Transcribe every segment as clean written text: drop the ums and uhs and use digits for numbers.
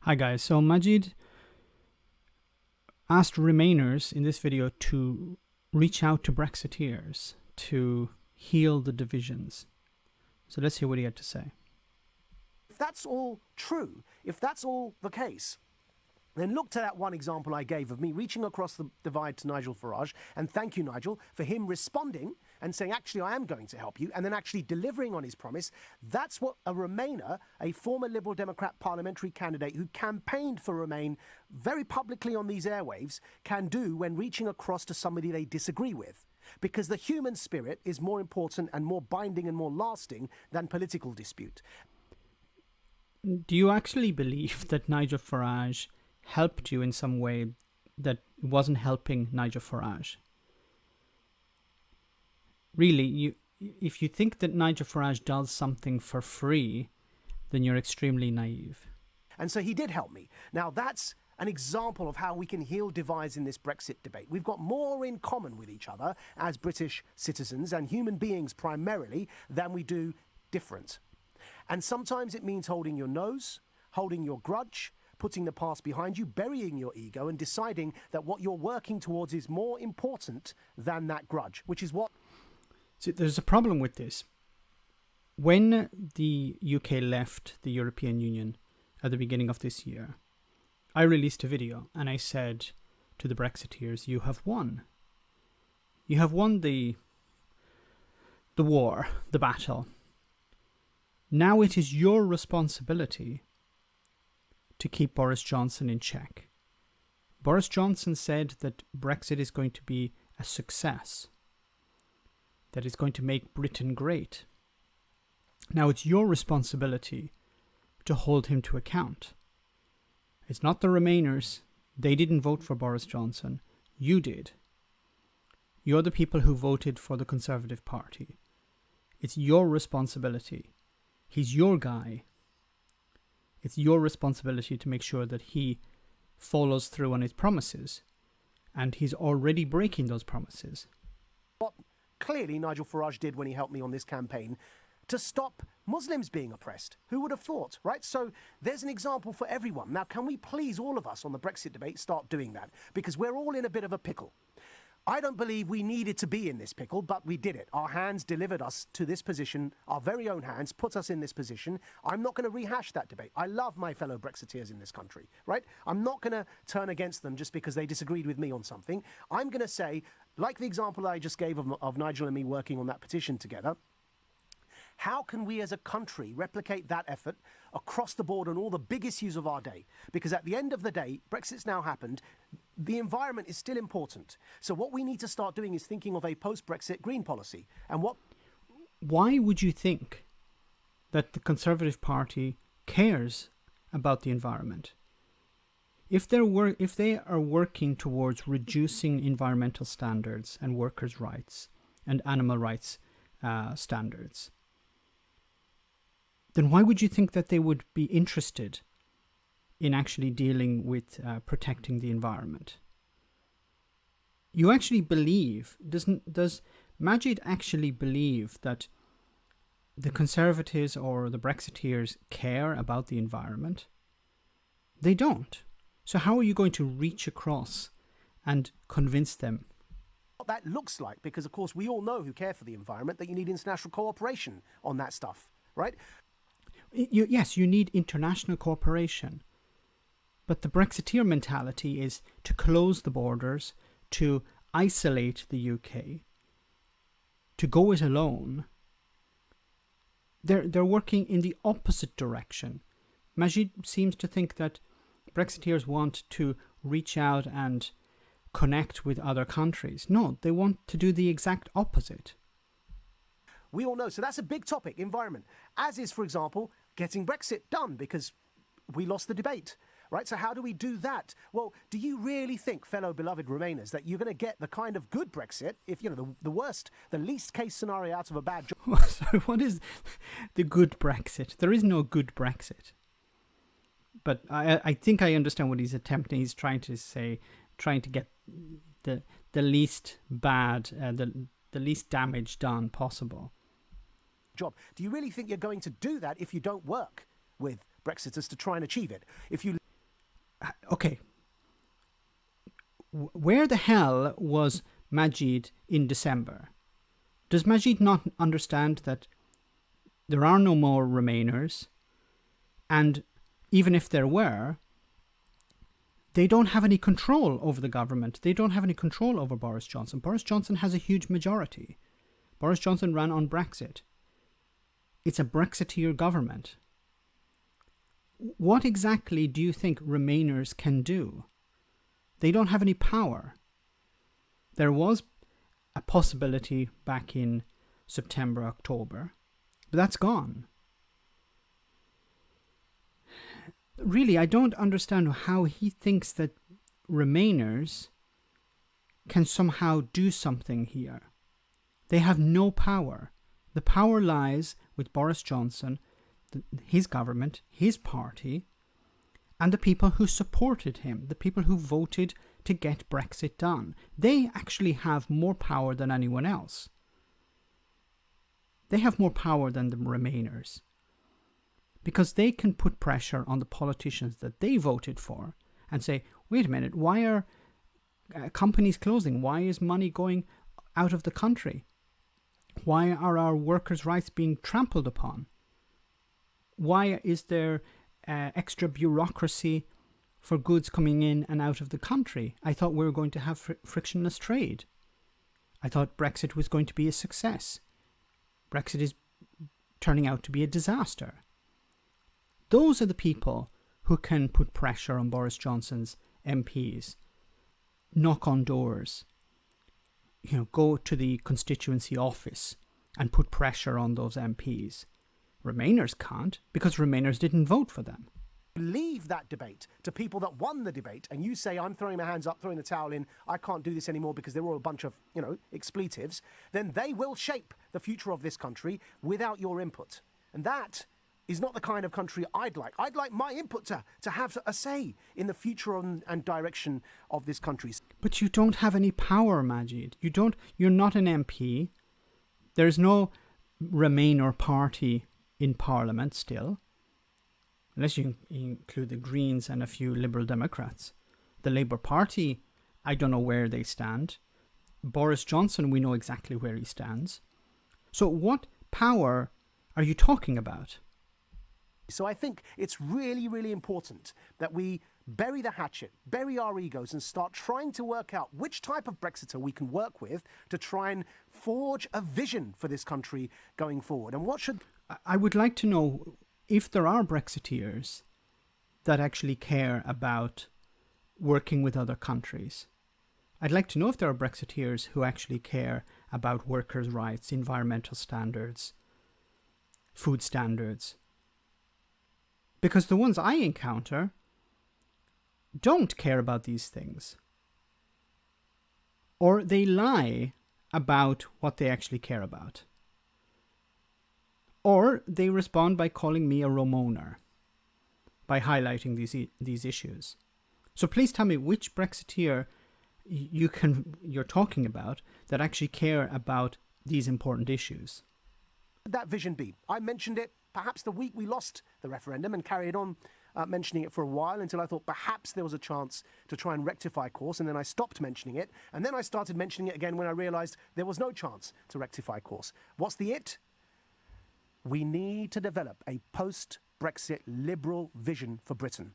Hi guys, so Maajid asked Remainers in this video to reach out to Brexiteers to heal the divisions. So let's hear what he had to say. If that's all true, if that's all the case, then look to that one example I gave of me reaching across the divide to Nigel Farage, and thank you, Nigel, for him responding and saying, actually, I am going to help you, and then actually delivering on his promise. That's what a Remainer, a former Liberal Democrat parliamentary candidate who campaigned for Remain very publicly on these airwaves, can do when reaching across to somebody they disagree with. Because the human spirit is more important and more binding and more lasting than political dispute. Do you actually believe that Nigel Farage helped you in some way that wasn't helping Nigel Farage? Really, if you think that Nigel Farage does something for free, then you're extremely naive. And so he did help me. Now that's an example of how we can heal divides in this Brexit debate. We've got more in common with each other as British citizens and human beings primarily than we do different. And sometimes it means holding your nose, holding your grudge, putting the past behind you, burying your ego, and deciding that what you're working towards is more important than that grudge, which is what... So there's a problem with this. When the UK left the European Union at the beginning of this year, I released a video and I said to the Brexiteers, you have won. You have won the war, the battle. Now it is your responsibility to keep Boris Johnson in check. Boris Johnson said that Brexit is going to be a success, that it's going to make Britain great. Now it's your responsibility to hold him to account. It's not the Remainers. They didn't vote for Boris Johnson. You did. You're the people who voted for the Conservative Party. It's your responsibility. He's your guy. It's your responsibility to make sure that he follows through on his promises. And he's already breaking those promises. What clearly Nigel Farage did when he helped me on this campaign to stop Muslims being oppressed. Who would have thought, right? So there's an example for everyone. Now, can we please, all of us on the Brexit debate, start doing that? Because we're all in a bit of a pickle. I don't believe we needed to be in this pickle, but we did it. Our hands delivered us to this position. Our very own hands put us in this position. I'm not going to rehash that debate. I love my fellow Brexiteers in this country, right? I'm not going to turn against them just because they disagreed with me on something. I'm going to say, like the example I just gave of Nigel and me working on that petition together, how can we as a country replicate that effort across the board on all the big issues of our day? Because at the end of the day, Brexit's now happened. The environment is still important. So what we need to start doing is thinking of a post-Brexit green policy. And what... Why would you think that the Conservative Party cares about the environment? If they are working towards reducing environmental standards and workers' rights and animal rights standards, then why would you think that they would be interested in actually dealing with protecting the environment? You actually believe, does Maajid actually believe that the Conservatives or the Brexiteers care about the environment? They don't. So how are you going to reach across and convince them? What that looks like, because of course we all know who care for the environment, that you need international cooperation on that stuff, right? Yes, you need international cooperation. But the Brexiteer mentality is to close the borders, to isolate the UK, to go it alone. They're working in the opposite direction. Maajid seems to think that Brexiteers want to reach out and connect with other countries. No, they want to do the exact opposite. We all know. So that's a big topic, environment. As is, for example, getting Brexit done, because we lost the debate, right? So how do we do that? Well, do you really think, fellow beloved Remainers, that you're going to get the kind of good Brexit, if, you know, the worst, the least case scenario out of a bad job? Sorry, what is the good Brexit? There is no good Brexit. But I think I understand what he's attempting. He's trying to say, trying to get the least bad, the least damage done possible. Job. Do you really think you're going to do that if you don't work with Brexiters to try and achieve it? If you Okay. Where the hell was Maajid in December? Does Maajid not understand that there are no more Remainers, and even if there were, they don't have any control over the government. They don't have any control over Boris Johnson. Boris Johnson has a huge majority. Boris Johnson ran on Brexit. It's a Brexiteer government. What exactly do you think Remainers can do? They don't have any power. There was a possibility back in September, October, but that's gone. Really, I don't understand how he thinks that Remainers can somehow do something here. They have no power. The power lies with Boris Johnson, his government, his party, and the people who supported him, the people who voted to get Brexit done. They actually have more power than anyone else. They have more power than the Remainers, because they can put pressure on the politicians that they voted for and say, wait a minute, why are companies closing? Why is money going out of the country? Why are our workers' rights being trampled upon? Why is there extra bureaucracy for goods coming in and out of the country? I thought we were going to have frictionless trade. I thought Brexit was going to be a success. Brexit is turning out to be a disaster. Those are the people who can put pressure on Boris Johnson's MPs, knock on doors, go to the constituency office and put pressure on those MPs. Remainers can't, because Remainers didn't vote for them. Leave that debate to people that won the debate, and you say, I'm throwing my hands up, throwing the towel in, I can't do this anymore because they're all a bunch of, expletives, then they will shape the future of this country without your input. And that is not the kind of country I'd like. I'd like my input to have a say in the future and direction of this country. But you don't have any power, Maajid. You're not an MP. There's no Remainer party in Parliament still, unless you include the Greens and a few Liberal Democrats. The Labour Party, I don't know where they stand. Boris Johnson, we know exactly where he stands. So what power are you talking about? So I think it's really, really important that we bury the hatchet, bury our egos, and start trying to work out which type of Brexiter we can work with to try and forge a vision for this country going forward. And what should... I would like to know if there are Brexiteers that actually care about working with other countries. I'd like to know if there are Brexiteers who actually care about workers' rights, environmental standards, food standards. Because the ones I encounter don't care about these things. Or they lie about what they actually care about. Or they respond by calling me a Romoner, by highlighting these issues. So please tell me which Brexiteer you're talking about that actually care about these important issues. That vision be? I mentioned it perhaps the week we lost the referendum and carried on mentioning it for a while until I thought perhaps there was a chance to try and rectify course, and then I stopped mentioning it, and then I started mentioning it again when I realised there was no chance to rectify course. What's the it? We need to develop a post-Brexit liberal vision for Britain.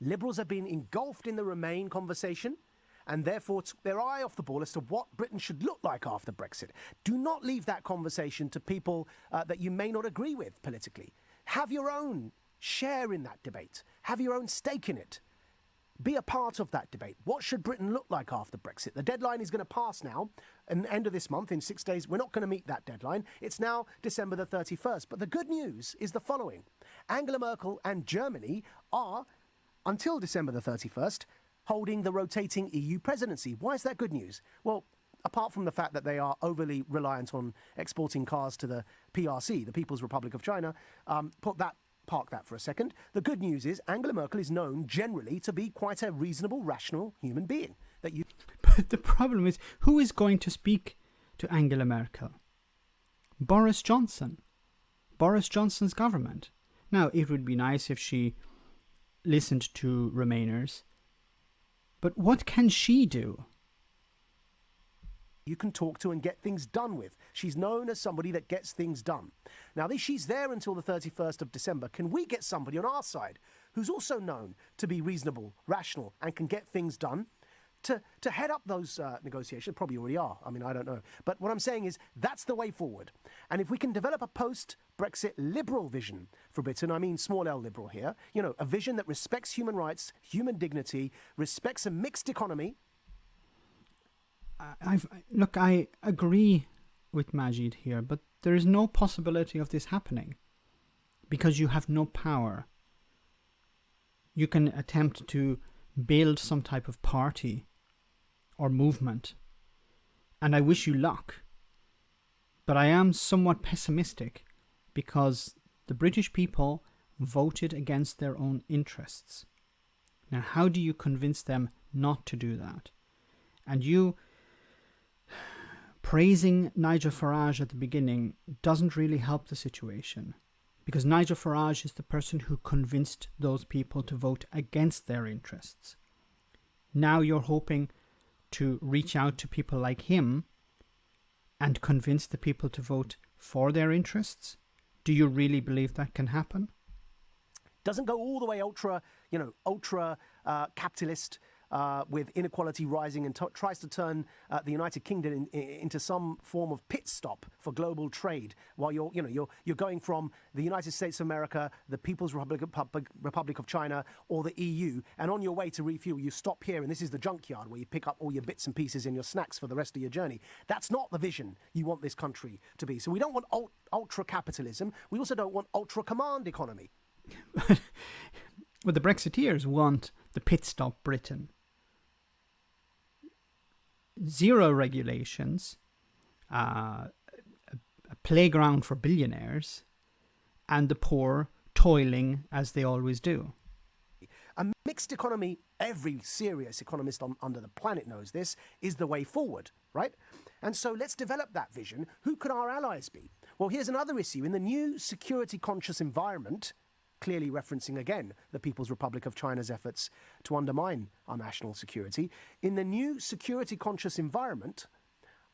Liberals have been engulfed in the Remain conversation and therefore took their eye off the ball as to what Britain should look like after Brexit. Do not leave that conversation to people that you may not agree with politically. Have your own share in that debate. Have your own stake in it. Be a part of that debate. What should Britain look like after Brexit? The deadline is going to pass now, at the end of this month, in 6 days. We're not going to meet that deadline. It's now December the 31st. But the good news is the following. Angela Merkel and Germany are, until December the 31st, holding the rotating EU presidency. Why is that good news? Well, apart from the fact that they are overly reliant on exporting cars to the PRC, the People's Republic of China, park that for a second. The good news is Angela Merkel is known generally to be quite a reasonable, rational human being. But the problem is, who is going to speak to Angela Merkel? Boris Johnson. Boris Johnson's government. Now, it would be nice if she listened to Remainers. But what can she do? You can talk to and get things done with. She's known as somebody that gets things done. Now, she's there until the 31st of December. Can we get somebody on our side who's also known to be reasonable, rational, and can get things done to head up those negotiations? Probably already are. I mean, I don't know. But what I'm saying is that's the way forward. And if we can develop a post-Brexit liberal vision for Britain, I mean small L liberal here, a vision that respects human rights, human dignity, respects a mixed economy. Look, I agree with Maajid here, but there is no possibility of this happening because you have no power. You can attempt to build some type of party or movement, and I wish you luck. But I am somewhat pessimistic because the British people voted against their own interests. Now, how do you convince them not to do that? And you praising Nigel Farage at the beginning doesn't really help the situation, because Nigel Farage is the person who convinced those people to vote against their interests. Now you're hoping to reach out to people like him and convince the people to vote for their interests? Do you really believe that can happen? Doesn't go all the way ultra capitalist, with inequality rising, and tries to turn the United Kingdom into some form of pit stop for global trade, while you're going from the United States of America, the People's Republic of China, or the EU, and on your way to refuel, you stop here, and this is the junkyard where you pick up all your bits and pieces and your snacks for the rest of your journey. That's not the vision you want this country to be. So we don't want ultra capitalism. We also don't want ultra command economy. Well, the Brexiteers want the pit stop Britain. Zero regulations, a playground for billionaires, and the poor toiling as they always do. A mixed economy, every serious economist under the planet knows this, is the way forward, right? And so let's develop that vision. Who could our allies be? Well, here's another issue. In the new security-conscious environment, clearly referencing again the People's Republic of China's efforts to undermine our national security. In the new security-conscious environment,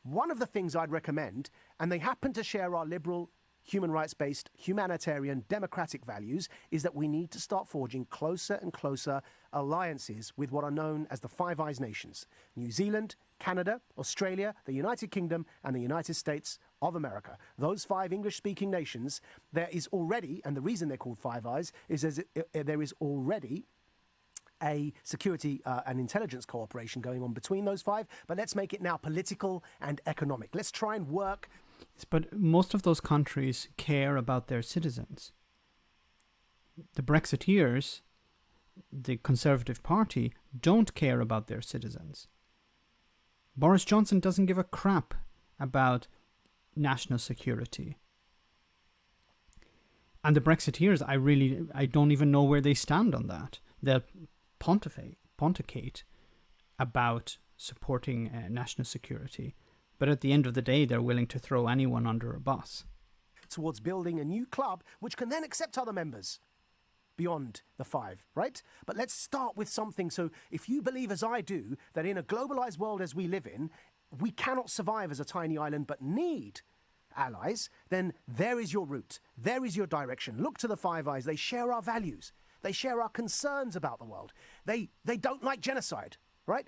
one of the things I'd recommend, and they happen to share our liberal, human rights-based, humanitarian, democratic values, is that we need to start forging closer and closer alliances with what are known as the Five Eyes nations: New Zealand, Canada, Australia, the United Kingdom, and the United States of America. Those five English-speaking nations, there is already, and the reason they're called Five Eyes is there is already a security and intelligence cooperation going on between those five, but let's make it now political and economic. Let's try and work. But most of those countries care about their citizens. The Brexiteers, the Conservative Party, don't care about their citizens. Boris Johnson doesn't give a crap about national security. And the Brexiteers, I don't even know where they stand on that. They'll pontificate about supporting national security, but at the end of the day, they're willing to throw anyone under a bus. Towards building a new club which can then accept other members beyond the five, right? But let's start with something. So if you believe, as I do, that in a globalized world as we live in, we cannot survive as a tiny island but need allies, then there is your route. There is your direction. Look to the Five Eyes. They share our values. They share our concerns about the world. They don't like genocide, right?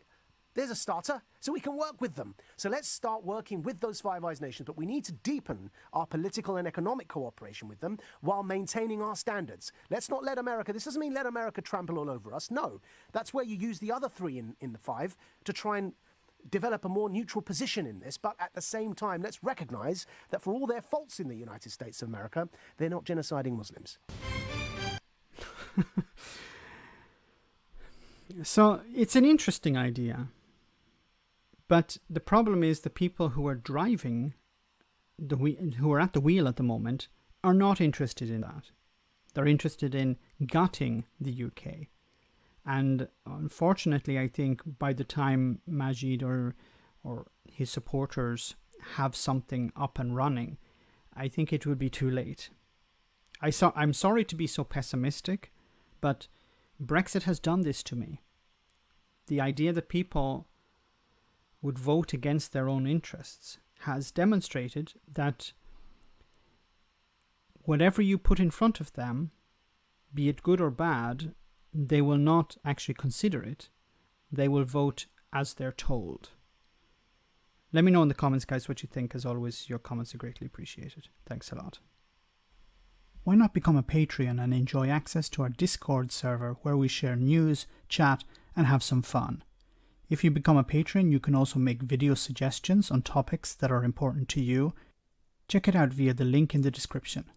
There's a starter, so we can work with them. So let's start working with those Five Eyes nations, but we need to deepen our political and economic cooperation with them while maintaining our standards. Let's not let America, this doesn't mean let America trample all over us. No, that's where you use the other three in the five to try and develop a more neutral position in this. But at the same time, let's recognize that for all their faults in the United States of America, they're not genociding Muslims. So it's an interesting idea. But the problem is the people who are driving, who are at the wheel at the moment, are not interested in that. They're interested in gutting the UK. And unfortunately, I think by the time Maajid or his supporters have something up and running, I think it would be too late. I'm sorry to be so pessimistic, but Brexit has done this to me. The idea that people would vote against their own interests has demonstrated that whatever you put in front of them, be it good or bad, they will not actually consider it. They will vote as they're told. Let me know in the comments, guys, what you think. As always, your comments are greatly appreciated. Thanks a lot. Why not become a Patreon and enjoy access to our Discord server where we share news, chat, and have some fun? If you become a patron, you can also make video suggestions on topics that are important to you. Check it out via the link in the description.